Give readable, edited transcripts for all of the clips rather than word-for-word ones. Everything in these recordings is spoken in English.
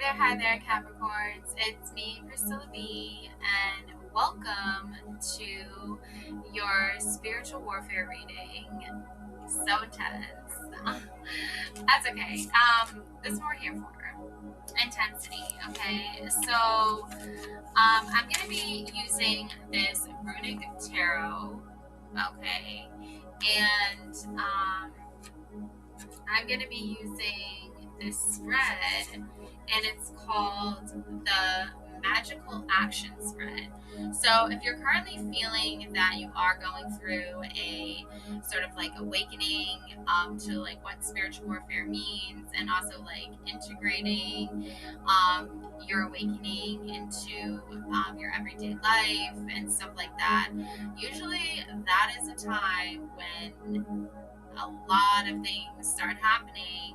hi there, Capricorns. It's me, Priscilla B, and welcome to your spiritual warfare reading. So intense. That's okay. That's what we're here for. Intensity, okay? So, I'm going to be using this runic tarot, okay? And, I'm going to be using this spread, and it's called the Magical Action Spread. So if you're currently feeling that you are going through a sort of like awakening to like what spiritual warfare means, and also like integrating your awakening into your everyday life and stuff like that, usually that is a time when a lot of things start happening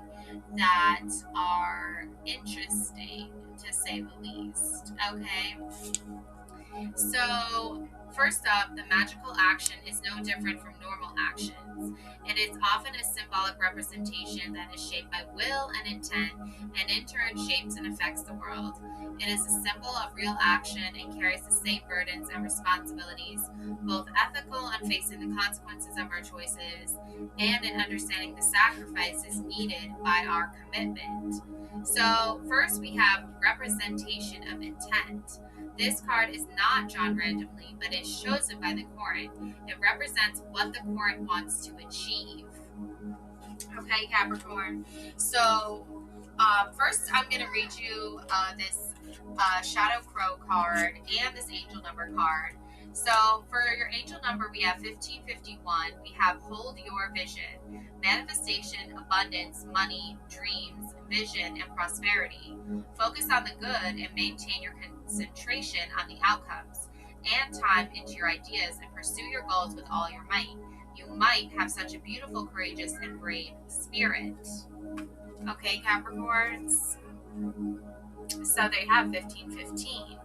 that are interesting, to say the least. Okay, so first up, the magical action is no different from normal actions. It is often a symbolic representation that is shaped by will and intent, and in turn shapes and affects the world. It is a symbol of real action and carries the same burdens and responsibilities, both ethical in facing the consequences of our choices and in understanding the sacrifices needed by our commitment. So, first we have representation of intent. This card is not drawn randomly, but is chosen by the court. It represents what the court wants to achieve. Okay, Capricorn. So, first I'm going to read you this Shadow Crow card and this angel number card. So, for your angel number, we have 1551. We have hold your vision, manifestation, abundance, money, dreams, vision, and prosperity. Focus on the good and maintain your concentration on the outcomes, and time into your ideas and pursue your goals with all your might. You might have such a beautiful, courageous, and brave spirit. Okay, Capricorns. So they have 1515.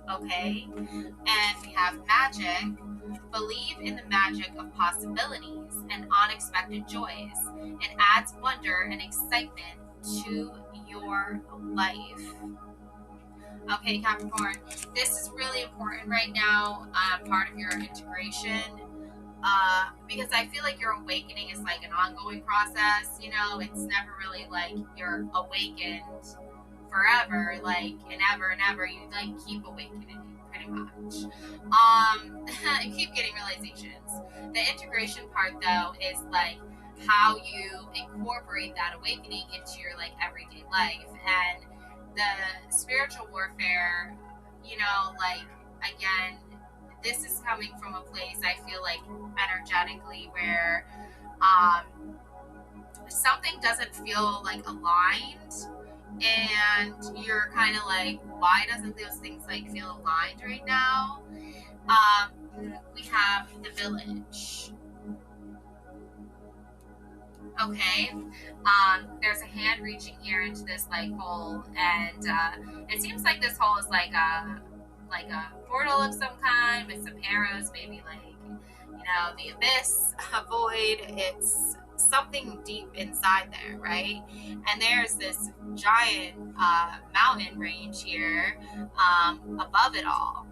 Okay, and we have magic. Believe in the magic of possibilities and unexpected joys. It adds wonder and excitement to your life. Okay, Capricorn, this is really important right now, part of your integration, because I feel like your awakening is like an ongoing process. You know, it's never really like you're awakened forever, like and ever. You like keep awakening pretty much. You keep getting realizations. The integration part though is like how you incorporate that awakening into your like everyday life, and the spiritual warfare, you know, like again, this is coming from a place I feel like energetically where something doesn't feel like aligned, and you're kind of like, why doesn't those things like feel aligned right now? We have the village. Okay, there's a hand reaching here into this like hole, and it seems like this hole is like a portal of some kind with some arrows, maybe like, you know, the abyss, a void. It's something deep inside there, right? And there's this giant mountain range here above it all.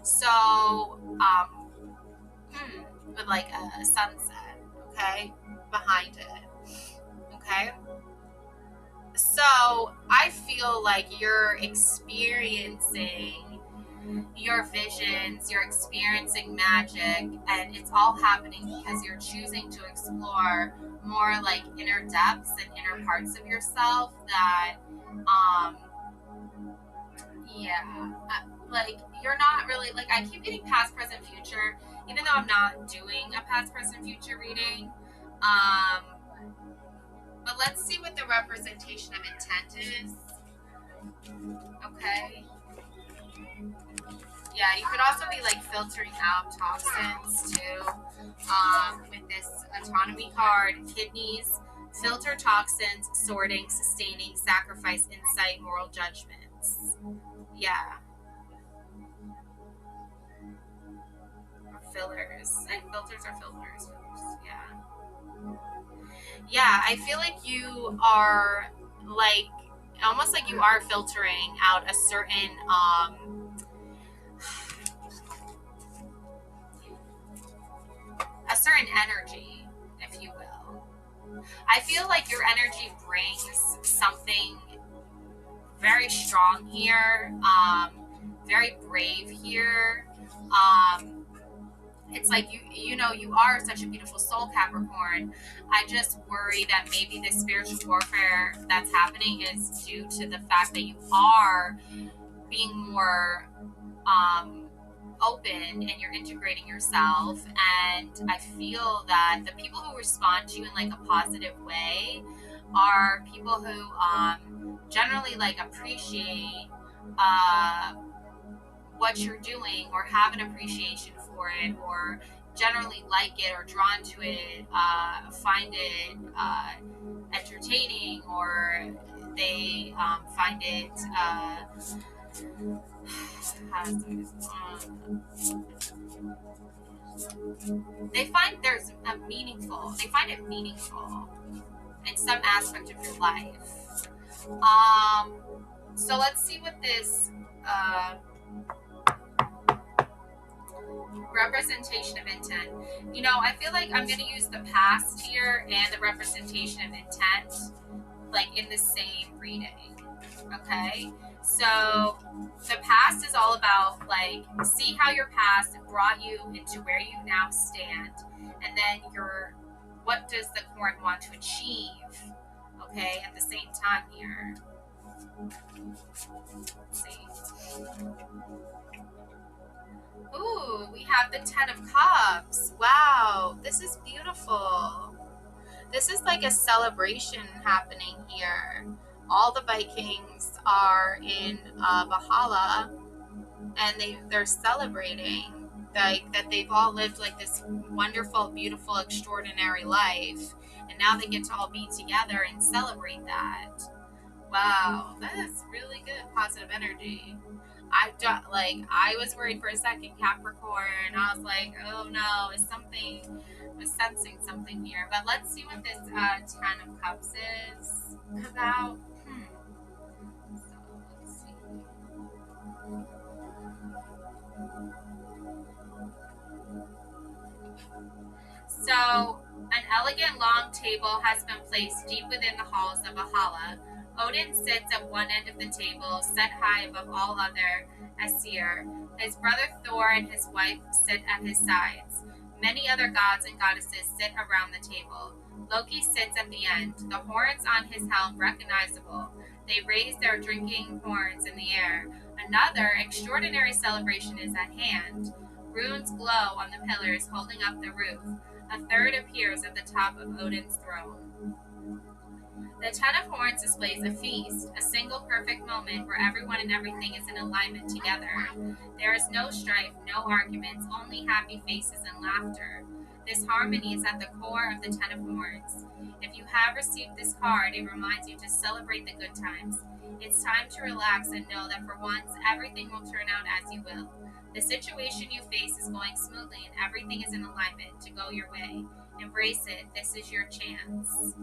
So with like a sunset, okay, behind it. Okay, so I feel like you're experiencing your visions, you're experiencing magic, and it's all happening because you're choosing to explore more like inner depths and inner parts of yourself that like you're not really like, I keep getting past, present, future, even though I'm not doing a past, present, future reading. But let's see what the representation of intent is. Okay. Yeah, you could also be like filtering out toxins too. With this autonomy card, kidneys, filter toxins, sorting, sustaining, sacrifice, insight, moral judgments. Yeah. Or fillers. And filters are filters. Yeah. Yeah, I feel like you are like almost like you are filtering out a certain energy, if you will. I feel like your energy brings something very strong here, very brave here. It's like you are such a beautiful soul, Capricorn. I just worry that maybe this spiritual warfare that's happening is due to the fact that you are being more open and you're integrating yourself. And I feel that the people who respond to you in like a positive way are people who generally like appreciate what you're doing, or have an appreciation for it, or generally like it, or drawn to it, find it entertaining, or they find it they find it meaningful in some aspect of your life. So let's see what this representation of intent. I feel like I'm going to use the past here and the representation of intent like in the same reading. Okay, so the past is all about like, see how your past brought you into where you now stand, and then what does the corn want to achieve, okay, at the same time here. Let's see. Ooh, we have the 10 of Cups. Wow, this is beautiful. This is like a celebration happening here. All the Vikings are in Valhalla, and they're celebrating like that they've all lived like this wonderful, beautiful, extraordinary life, and now they get to all be together and celebrate that. Wow, that is really good, positive energy. I was worried for a second, Capricorn. I was like, oh no, I was sensing something here. But let's see what this 10 of Cups is about. So let's see. So an elegant long table has been placed deep within the halls of Valhalla. Odin sits at one end of the table, set high above all other Aesir. His brother Thor and his wife sit at his sides. Many other gods and goddesses sit around the table. Loki sits at the end, the horns on his helm recognizable. They raise their drinking horns in the air. Another extraordinary celebration is at hand. Runes glow on the pillars holding up the roof. A third appears at the top of Odin's throne. The 10 of Horns displays a feast, a single perfect moment where everyone and everything is in alignment together. There is no strife, no arguments, only happy faces and laughter. This harmony is at the core of the 10 of Horns. If you have received this card, it reminds you to celebrate the good times. It's time to relax and know that for once, everything will turn out as you will. The situation you face is going smoothly and everything is in alignment to go your way. Embrace it. This is your chance.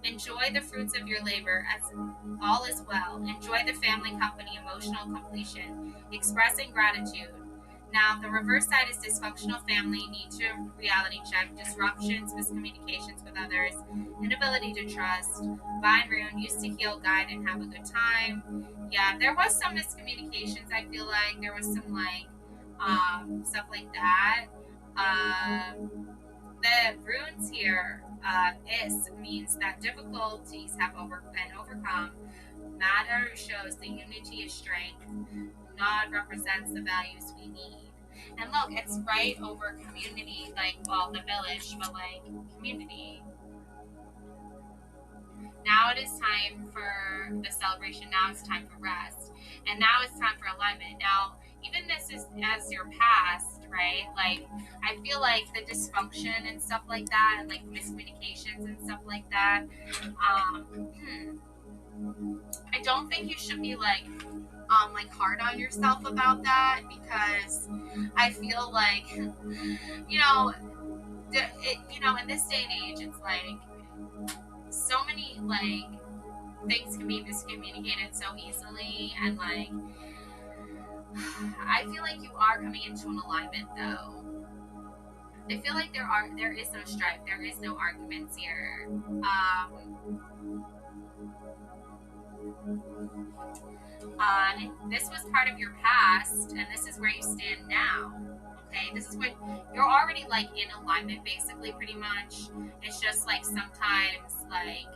Enjoy the fruits of your labor as all is well. Enjoy the family company, emotional completion, expressing gratitude. Now, the reverse side is dysfunctional family, need to reality check, disruptions, miscommunications with others, inability to trust. Vine rune, used to heal, guide, and have a good time. Yeah, there was some miscommunications. I feel like there was some stuff like that. The runes here, is means that difficulties have been overcome. Matter shows the unity is strength. Nod represents the values we need. And look, it's right over community, the village, but community. Now it is time for the celebration. Now it's time for rest. And now it's time for alignment. Now, even this is as your past, right? I feel like the dysfunction and stuff like that, and miscommunications and stuff like that. I don't think you should be hard on yourself about that, because I feel like, in this day and age, it's so many things can be miscommunicated so easily, and like I feel like you are coming into an alignment though. I feel like there is no strife, there is no arguments here. This was part of your past, and this is where you stand now. Okay, this is what you're already like in alignment, basically, pretty much. It's just like sometimes like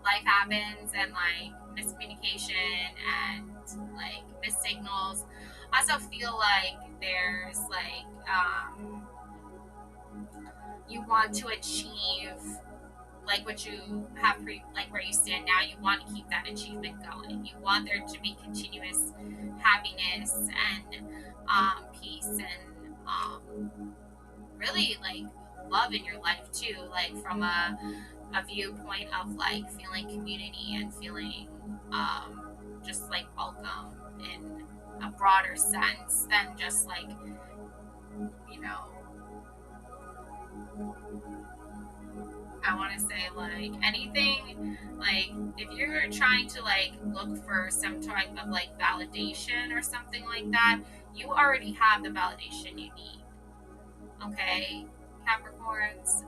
life happens and like miscommunication and like missed signals. I also feel like there's like you want to achieve like what you have like where you stand now. You want to keep that achievement going. You want there to be continuous happiness and peace and really like love in your life too, like from a viewpoint of like feeling community and feeling just like welcome in a broader sense than just like, you know, I want to say like anything, like if you're trying to like look for some type of like validation or something like that, you already have the validation you need. Okay, Capricorns.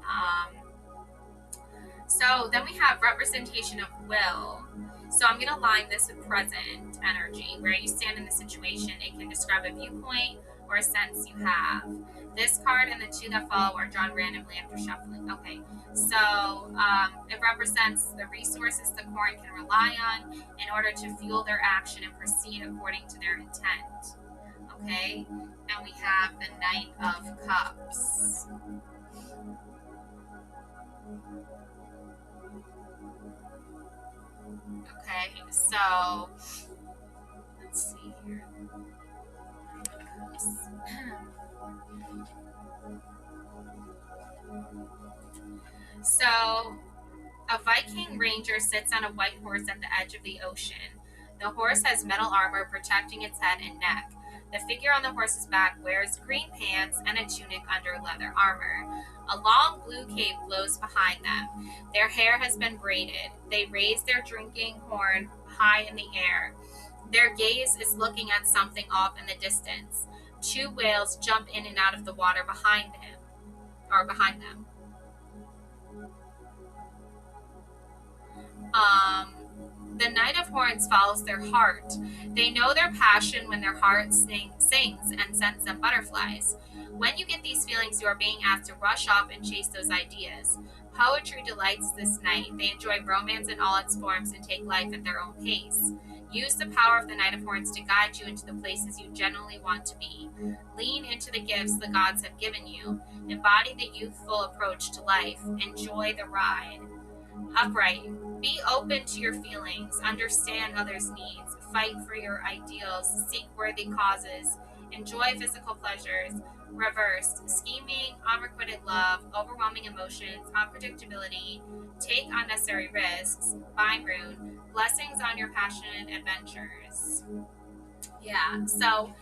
So then we have representation of will. So I'm going to line this with present energy, where you stand in the situation. It can describe a viewpoint or a sense you have. This card and the two that follow are drawn randomly after shuffling. Okay, so it represents the resources the Corn can rely on in order to fuel their action and proceed according to their intent. Okay, and we have the Knight of Cups. Okay, so let's see here. So, a Viking ranger sits on a white horse at the edge of the ocean. The horse has metal armor protecting its head and neck. The figure on the horse's back wears green pants and a tunic under leather armor. A long blue cape blows behind them. Their hair has been braided. They raise their drinking horn high in the air. Their gaze is looking at something off in the distance. Two whales jump in and out of the water behind them. Um, the Knight of Horns follows their heart. They know their passion when their heart sings and sends them butterflies. When you get these feelings, you are being asked to rush off and chase those ideas. Poetry delights this night. They enjoy romance in all its forms and take life at their own pace. Use the power of the Knight of Horns to guide you into the places you genuinely want to be. Lean into the gifts the gods have given you. Embody the youthful approach to life. Enjoy the ride. Upright. Be open to your feelings. Understand others' needs. Fight for your ideals. Seek worthy causes. Enjoy physical pleasures. Reversed. Scheming, unrequited love, overwhelming emotions, unpredictability. Take unnecessary risks. Vine rune. Blessings on your passionate adventures. Yeah, so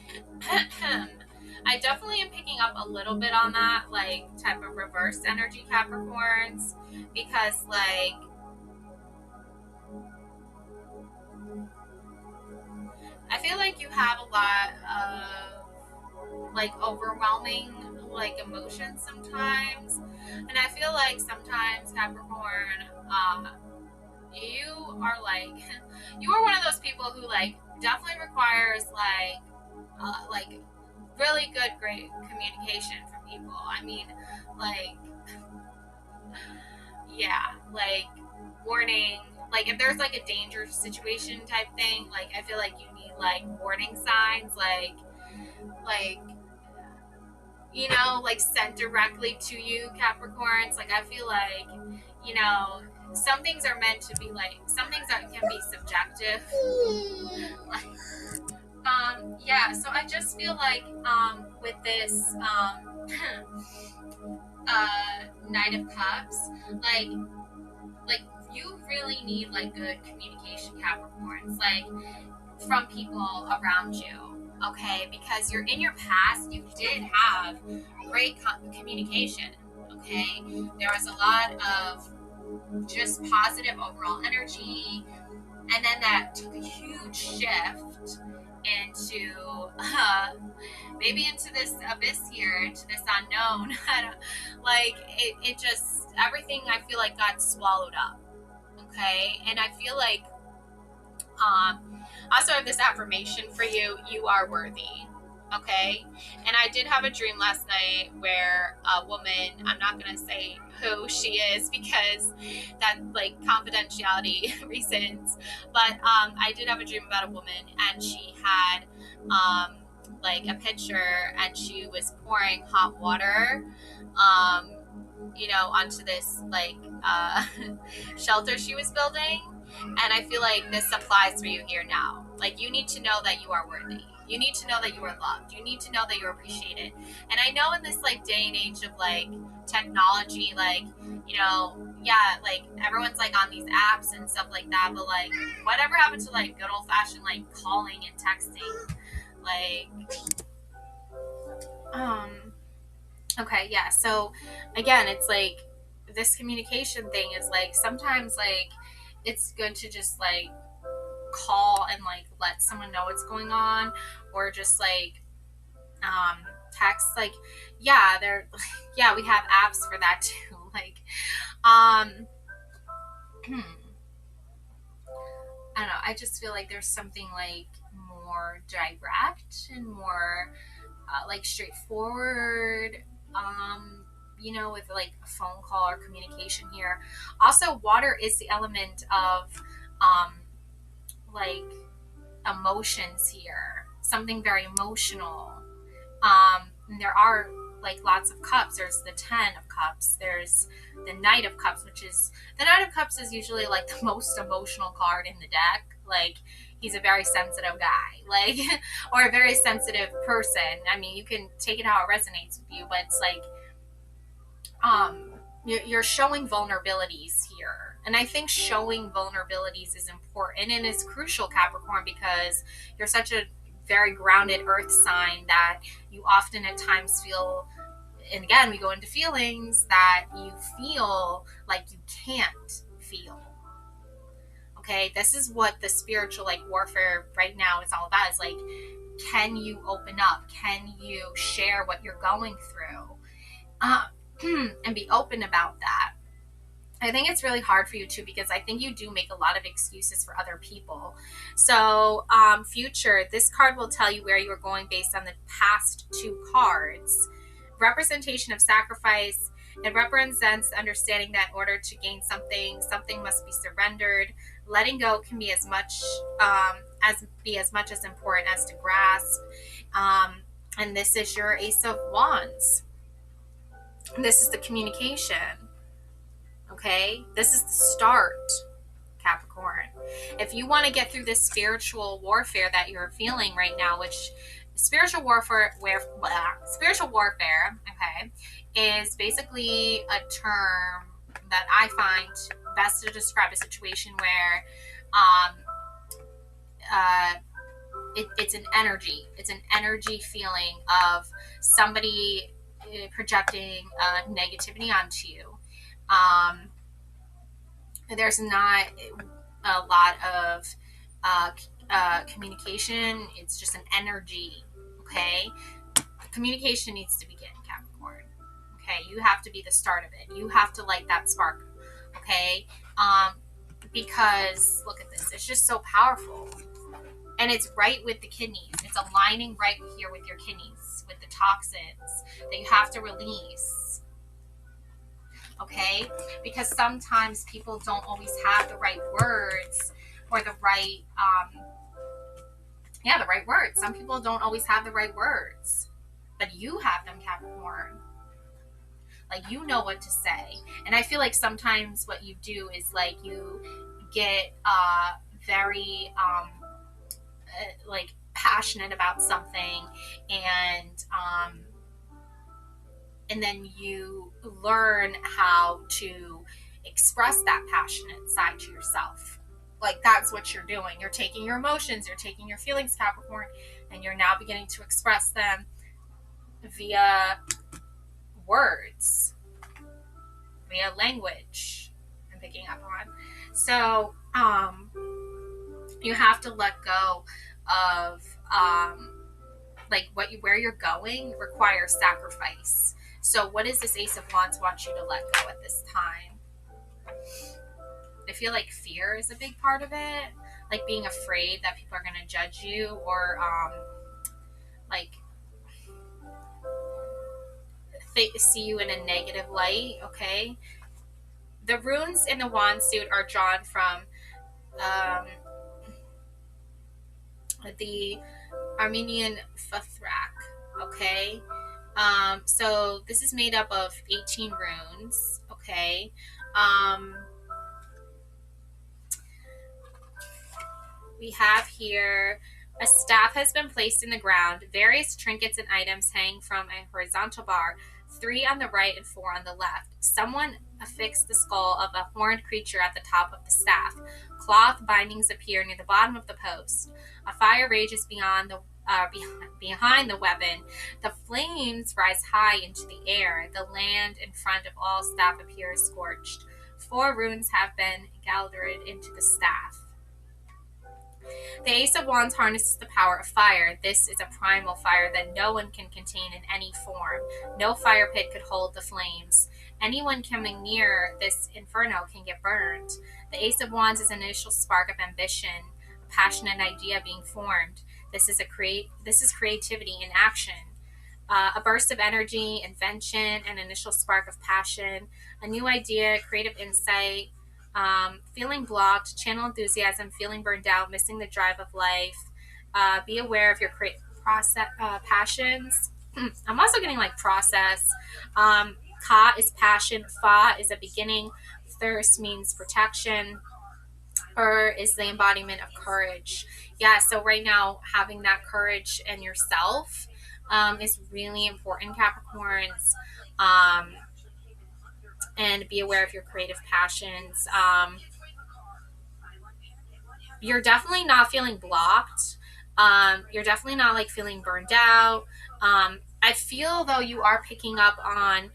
I definitely am picking up a little bit on that, like, type of reverse energy, Capricorns, because, like, I feel like you have a lot of, like, overwhelming, like, emotions sometimes, and I feel like sometimes, Capricorn, you are, like, you are one of those people who, like, definitely requires, like, really good, great communication from people. I mean, like, yeah, like, warning, like, if there's, like, a danger situation type thing, like, I feel like you need, like, warning signs, like, you know, like, sent directly to you, Capricorns. Like, I feel like, you know, some things are meant to be, like, some things that can be subjective. Like, yeah, so I just feel like, with this, Knight of Cups, like, you really need, like, good communication, Capricorns, like, from people around you, okay? Because you're in your past, you did have great communication, okay? There was a lot of just positive overall energy. And then that took a huge shift into maybe into this abyss here, into this unknown. I don't, like it just, everything I feel like got swallowed up. Okay, and I feel like also have this affirmation for you: you are worthy. Okay, and I did have a dream last night where a woman, I'm not gonna say who she is because that, like, confidentiality reasons, but I did have a dream about a woman, and she had like a pitcher, and she was pouring hot water um, onto this, like, shelter she was building. And I feel like this applies for you here now. Like, you need to know that you are worthy. You need to know that you are loved. You need to know that you're appreciated. And I know in this, like, day and age of, like, technology, like, yeah, like, everyone's, like, on these apps and stuff like that, but, like, whatever happened to, like, good old-fashioned, like, calling and texting? Like, okay, yeah, so, again, it's, like, this communication thing is, like, sometimes, like, it's good to just, like, call and, like, let someone know what's going on, or just, like, text, like, yeah, yeah, we have apps for that too. Like, I don't know, I just feel like there's something, like, more direct and more like, straightforward, with, like, a phone call or communication here. Also, water is the element of like, emotions here, something very emotional. And there are, like, lots of cups. There's the 10 of cups. There's the Knight of Cups, the Knight of Cups is usually, like, the most emotional card in the deck. Like, he's a very sensitive guy, like, or a very sensitive person. I mean, you can take it how it resonates with you, but it's like, you're showing vulnerabilities here. And I think showing vulnerabilities is important and is crucial, Capricorn, because you're such a very grounded earth sign that you often at times feel, and again, we go into feelings, that you feel like you can't feel. Okay, this is what the spiritual, like, warfare right now is all about. Is like, can you open up? Can you share what you're going through? And be open about that. I think it's really hard for you too, because I think you do make a lot of excuses for other people. So, future, this card will tell you where you are going based on the past two cards. Representation of sacrifice. It represents understanding that in order to gain something, something must be surrendered. Letting go can be as much as important as to grasp. And this is your Ace of Wands. This is the communication. Okay, this is the start, Capricorn. If you want to get through this spiritual warfare that you're feeling right now, which spiritual warfare, okay, is basically a term that I find best to describe a situation where it's an energy. It's an energy feeling of somebody projecting negativity onto you. There's not a lot of communication. It's just an energy. Okay, communication needs to begin, Capricorn. Okay, you have to be the start of it. You have to light that spark. Okay, because look at this. It's just so powerful. And it's right with the kidneys. It's aligning right here with your kidneys, with the toxins that you have to release. Okay? Because sometimes people don't always have the right words, or the right, the right words. Some people don't always have the right words. But you have them, Capricorn. Like, you know what to say. And I feel like sometimes what you do is, like, you get very like, passionate about something, and then you learn how to express that passionate side to yourself. Like, that's what you're doing. You're taking your emotions, you're taking your feelings, Capricorn, and you're now beginning to express them via words, via language. I'm picking up on. So, You have to let go of like where you're going requires sacrifice. So what does this Ace of Wands want you to let go at this time? I feel like fear is a big part of it, like being afraid that people are going to judge you, or like see you in a negative light. Okay, the runes in the wand suit are drawn from the Armenian Fathrak. Okay, so this is made up of 18 runes. Okay, we have here a staff has been placed in the ground, various trinkets and items hang from a horizontal bar, 3 on the right and 4 on the left. Someone affixed the skull of a horned creature at the top of the staff. Cloth bindings appear near the bottom of the post. A fire rages behind the weapon. The flames rise high into the air. The land in front of all staff appears scorched. 4 runes have been gilded into the staff. The Ace of Wands harnesses the power of fire. This is a primal fire that no one can contain in any form. No fire pit could hold the flames. Anyone coming near this inferno can get burned. The Ace of Wands is an initial spark of ambition, a passionate idea being formed. This is creativity in action. A burst of energy, invention, an initial spark of passion, a new idea, creative insight, feeling blocked, channel enthusiasm, feeling burned out, missing the drive of life. Be aware of your passions. I'm also getting like process. Ka is passion. Fa is a beginning. Thirst means protection. Is the embodiment of courage. Yeah, so right now having that courage in yourself is really important, Capricorns. And be aware of your creative passions. You're definitely not feeling blocked. You're definitely not like feeling burned out. I feel though you are picking up on,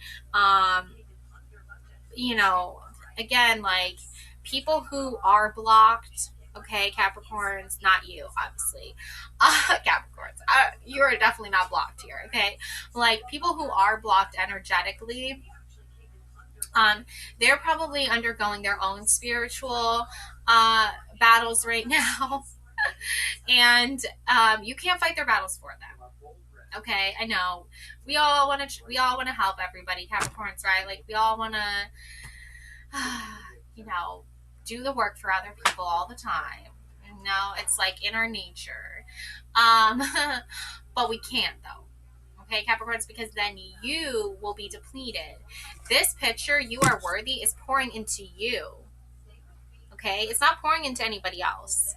again, like people who are blocked. Okay, Capricorns, not you, obviously. Capricorns, you're definitely not blocked here. Okay, like people who are blocked energetically. They're probably undergoing their own spiritual battles right now, and you can't fight their battles for them. Okay, I know we all want to help everybody, Capricorns, right? Like we all want to, do the work for other people all the time. It's like in our nature, but we can't though. Okay, Capricorns, because then you will be depleted. This picture, you are worthy, is pouring into you. Okay, it's not pouring into anybody else.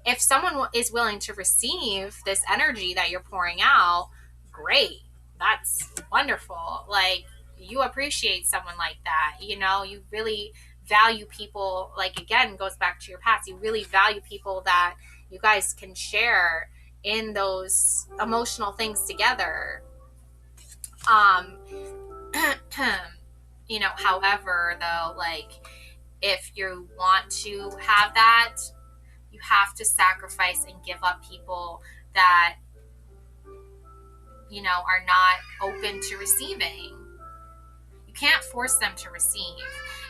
If someone is willing to receive this energy that you're pouring out, great. That's wonderful. Like, you appreciate someone like that. You really value people. Like, again, goes back to your past. You really value people that you guys can share in those emotional things together. However, though, like, if you want to have that, you have to sacrifice and give up people that, are not open to receiving. You can't force them to receive.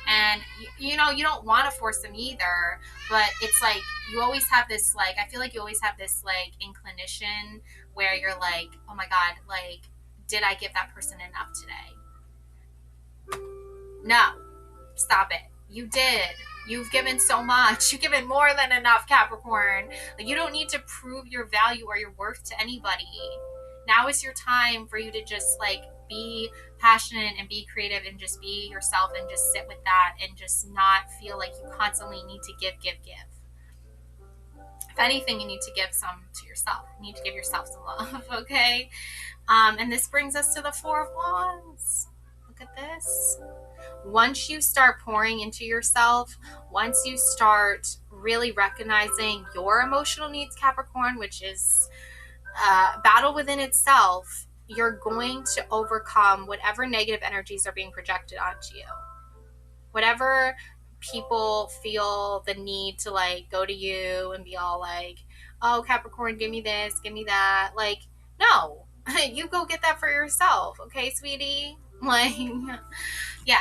And, you don't want to force them either, but it's like, you always have this, like, I feel like you always have this, like, inclination where you're like, oh my God, like, did I give that person enough today? No, stop it. You did. You've given so much. You've given more than enough, Capricorn. Like, you don't need to prove your value or your worth to anybody. Now is your time for you to just, like, be passionate and be creative and just be yourself and just sit with that and just not feel like you constantly need to give. If anything, you need to give some to yourself. You need to give yourself some love, okay? And this brings us to the Four of Wands. Look at this. Once you start pouring into yourself, once you start really recognizing your emotional needs, Capricorn, which is a battle within itself, you're going to overcome whatever negative energies are being projected onto you. Whatever people feel the need to like go to you and be all like, oh, Capricorn, give me this, give me that. Like, no, you go get that for yourself. Okay, sweetie? Like, yeah.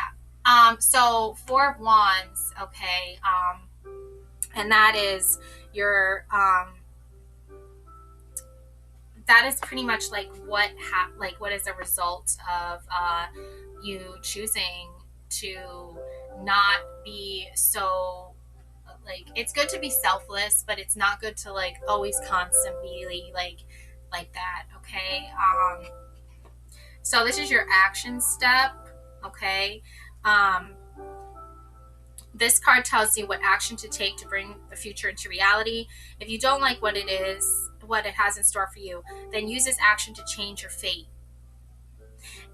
So Four of Wands, okay, and that is your that is pretty much like what is a result of you choosing to not be so like, it's good to be selfless, but it's not good to like always constantly like that. Okay. So this is your action step. Okay. um this card tells you what action to take to bring the future into reality. If you don't like what it has in store for you, then use this action to change your fate.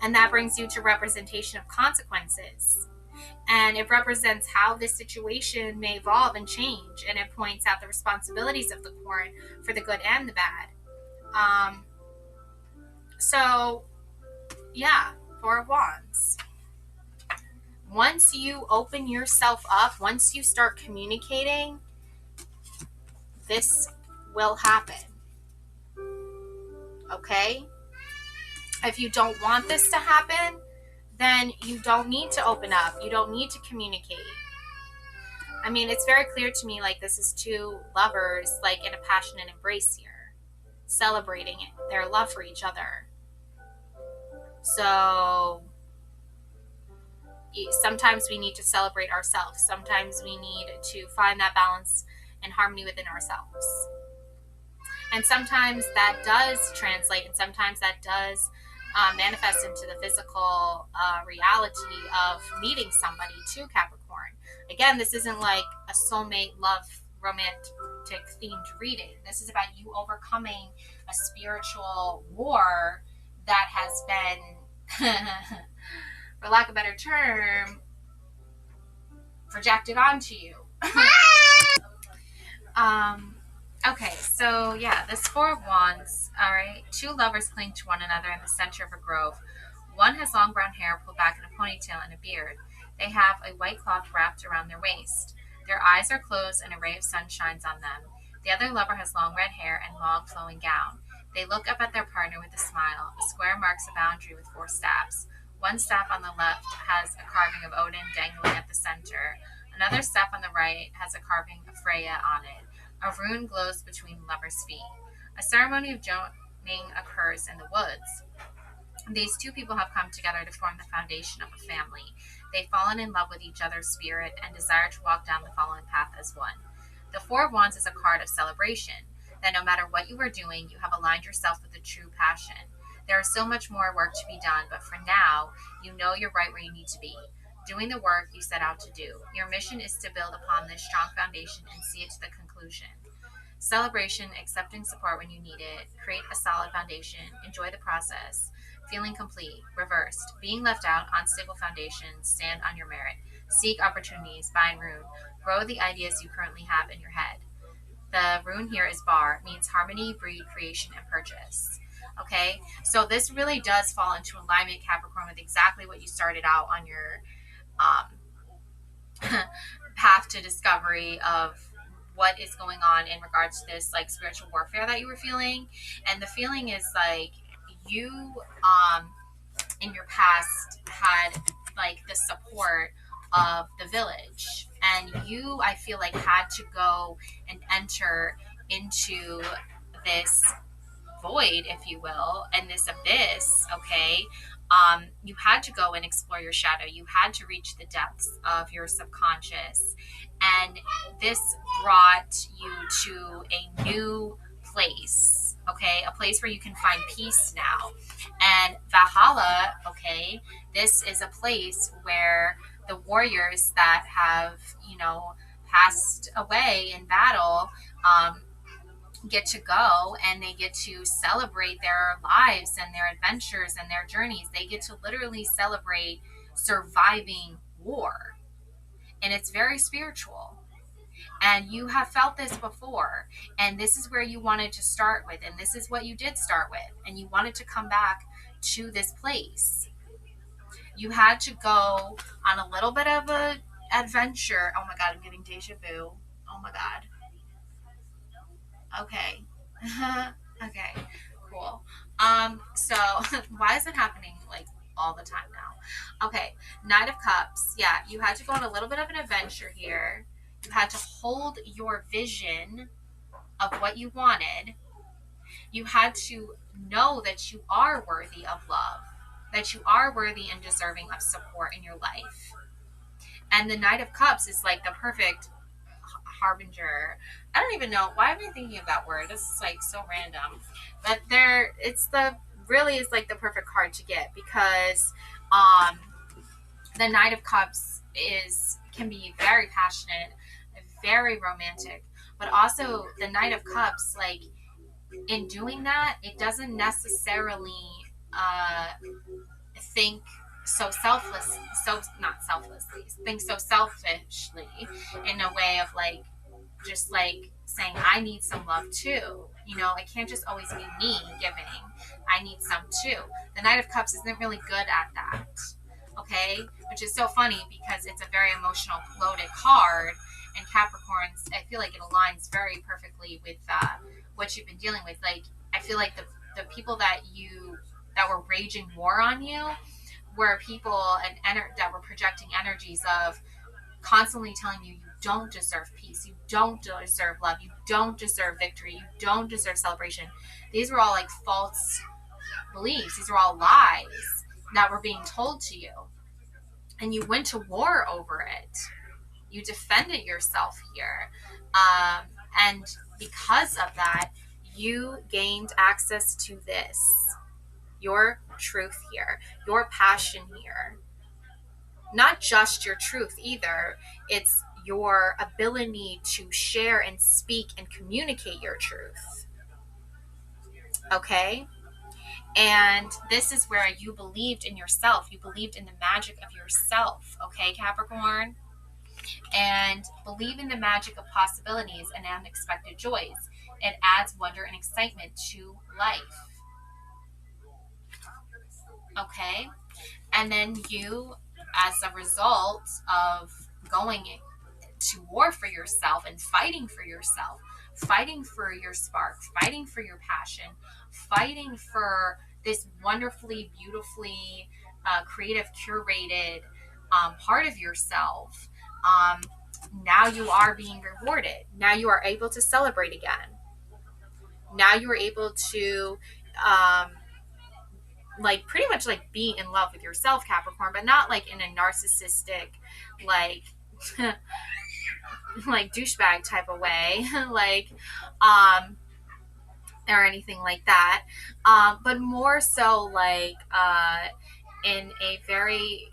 And that brings you to representation of consequences. And it represents how this situation may evolve and change. And it points out the responsibilities of the court for the good and the bad. So, yeah, Four of Wands. Once you open yourself up, once you start communicating, this will happen. Okay? If you don't want this to happen, then you don't need to open up. You don't need to communicate. I mean, it's very clear to me like this is two lovers like in a passionate embrace here, celebrating their love for each other. So sometimes we need to celebrate ourselves. Sometimes we need to find that balance and harmony within ourselves. And sometimes that does translate, and sometimes that does manifest into the physical reality of meeting somebody too, Capricorn. Again, this isn't like a soulmate, love, romantic themed reading. This is about you overcoming a spiritual war that has been, for lack of a better term, projected onto you. Okay, so yeah, this Four of Wands, all right. Two lovers cling to one another in the center of a grove. One has long brown hair pulled back in a ponytail and a beard. They have a white cloth wrapped around their waist. Their eyes are closed and a ray of sun shines on them. The other lover has long red hair and long flowing gown. They look up at their partner with a smile. A square marks a boundary with four staffs. One staff on the left has a carving of Odin dangling at the center. Another staff on the right has a carving of Freya on it. A rune glows between the lovers' feet. A ceremony of joining occurs in the woods. These two people have come together to form the foundation of a family. They've fallen in love with each other's spirit and desire to walk down the following path as one. The Four of Wands is a card of celebration, that no matter what you are doing, you have aligned yourself with a true passion. There is so much more work to be done, but for now, you know you're right where you need to be, doing the work you set out to do. Your mission is to build upon this strong foundation and see it to the conclusion. Celebration, accepting support when you need it, create a solid foundation, enjoy the process, feeling complete, reversed, being left out, unstable foundation, stand on your merit, seek opportunities, bind rune, grow the ideas you currently have in your head. The rune here is bar, means harmony, breed, creation, and purchase. Okay, so this really does fall into alignment, Capricorn, with exactly what you started out on your path to discovery of what is going on in regards to this like spiritual warfare that you were feeling. And the feeling is like you in your past had like the support of the village, and you, I feel like, had to go and enter into this void, if you will, and this abyss. Okay, you had to go and explore your shadow. You had to reach the depths of your subconscious, and this brought you to a new place. Okay, a place where you can find peace now. And Valhalla, okay, this is a place where the warriors that have, passed away in battle, get to go, and they get to celebrate their lives and their adventures and their journeys. They get to literally celebrate surviving war. And it's very spiritual. And you have felt this before. And this is where you wanted to start with. And this is what you did start with. And you wanted to come back to this place. You had to go on a little bit of a adventure. Oh my god, I'm getting deja vu. Oh my god. Okay. Okay. Cool. So why is it happening like all the time now? Okay. Knight of Cups. Yeah, you had to go on a little bit of an adventure here. You had to hold your vision of what you wanted. You had to know that you are worthy of love, that you are worthy and deserving of support in your life. And the Knight of Cups is like the perfect harbinger. I don't even know why am I thinking of that word. This is like so random, but there, it's the really is like the perfect card to get because um, the Knight of Cups is can be very passionate, very romantic, but also the Knight of Cups, like in doing that, it doesn't necessarily uh, think so selfless, so not selflessly, think so selfishly in a way of like just like saying I need some love too. You know, it can't just always be me giving. I need some too. The Knight of Cups isn't really good at that. Okay, which is so funny because it's a very emotional, loaded card, and Capricorns. I feel like it aligns very perfectly with what you've been dealing with. Like, I feel like the people that were raging war on you were people that were projecting energies of constantly telling you don't deserve peace, you don't deserve love, you don't deserve victory, you don't deserve celebration. These were all like false beliefs. These were all lies that were being told to you. And you went to war over it. You defended yourself here. Um, and because of that, you gained access to this, your truth here, your passion here. Not just your truth either, it's your ability to share and speak and communicate your truth. Okay? And this is where you believed in yourself. You believed in the magic of yourself. Okay, Capricorn? And believe in the magic of possibilities and unexpected joys. It adds wonder and excitement to life. Okay? And then you, as a result of going to war for yourself and fighting for yourself, fighting for your spark, fighting for your passion, fighting for this wonderfully, beautifully creative, curated part of yourself. Um, Now you are being rewarded. Now you are able to celebrate again. Now you are able to um, like pretty much like be in love with yourself, Capricorn, but not like in a narcissistic, like like douchebag type of way, like um or anything like that. But more so like in a very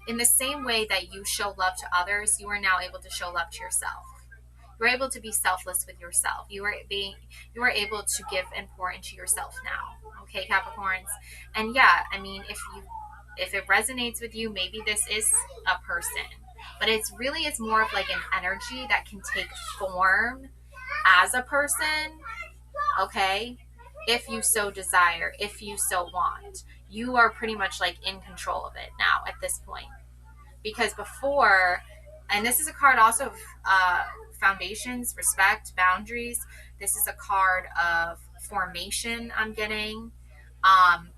in the same way that you show love to others, you are now able to show love to yourself. You're able to be selfless with yourself. You are able to give and pour into yourself now. Okay, Capricorns. And yeah, I mean, if it resonates with you, maybe this is a person. But it's really is more of like an energy that can take form as a person, okay? If you so desire, if you so want. You are pretty much like in control of it now at this point. Because before, and this is a card also of foundations, respect, boundaries. This is a card of formation I'm getting.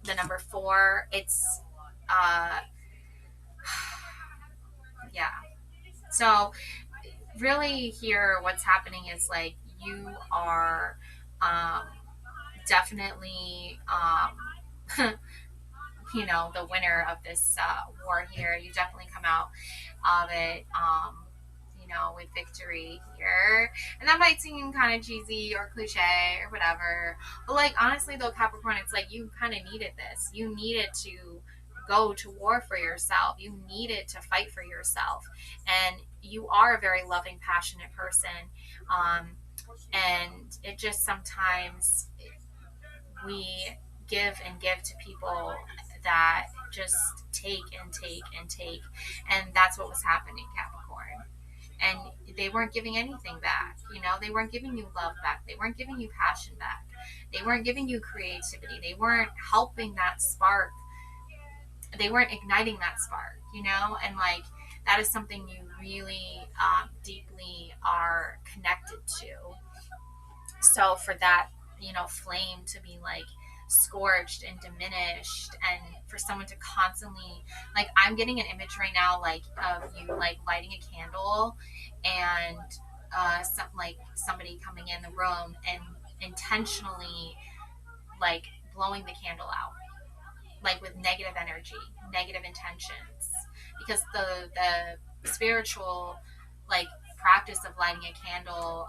The number 4, it's, uh, yeah. So really here what's happening is like you are um, definitely you know, the winner of this war here. You definitely come out of it, you know, with victory here. And that might seem kind of cheesy or cliche or whatever. But, like, honestly, though, Capricorn, it's like you kind of needed this. You needed to go to war for yourself. You needed to fight for yourself. And you are a very loving, passionate person. Um, and it just sometimes we give and give to people that just take and take and take. And that's what was happening, Capricorn. And they weren't giving anything back. You know, they weren't giving you love back. They weren't giving you passion back. They weren't giving you creativity. They weren't helping that spark. They weren't igniting that spark, you know? And like, that is something you really deeply are connected to. So for that, flame to be like scorched and diminished, and for someone to constantly, like, I'm getting an image right now, like, of you like lighting a candle, and like somebody coming in the room and intentionally like blowing the candle out, like with negative energy, negative intentions, because the spiritual like practice of lighting a candle,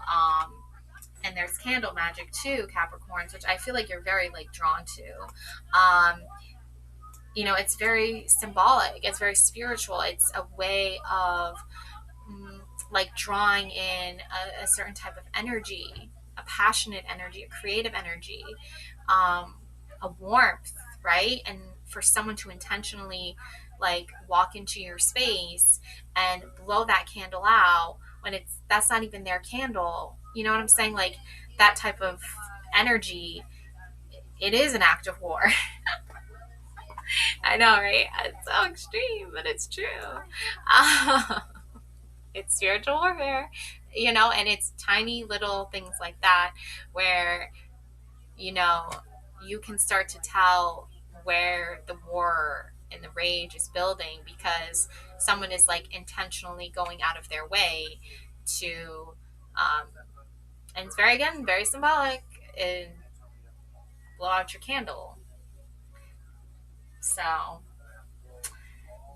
and there's candle magic too, Capricorns, which I feel like you're very like drawn to. It's very symbolic, it's very spiritual, it's a way of mm, like drawing in a certain type of energy, a passionate energy, a creative energy, um, a warmth, right? And for someone to intentionally like walk into your space and blow that candle out when that's not even their candle, you know what I'm saying? Like that type of energy, it is an act of war. I know, right? It's so extreme, but it's true. Um, it's spiritual warfare, and it's tiny little things like that where, you know, you can start to tell where the war and the rage is building because someone is like intentionally going out of their way to, um, and it's very, again, very symbolic, and blow out your candle. So,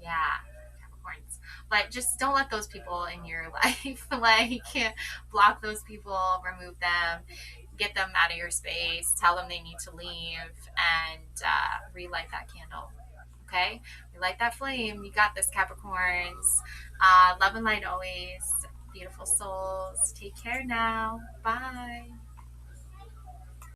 yeah. Capricorns. But just don't let those people in your life. Like, block those people, remove them, get them out of your space, tell them they need to leave, and relight that candle. Okay? Relight that flame. You got this, Capricorns. Love and light always. Beautiful souls. Take care now. Bye.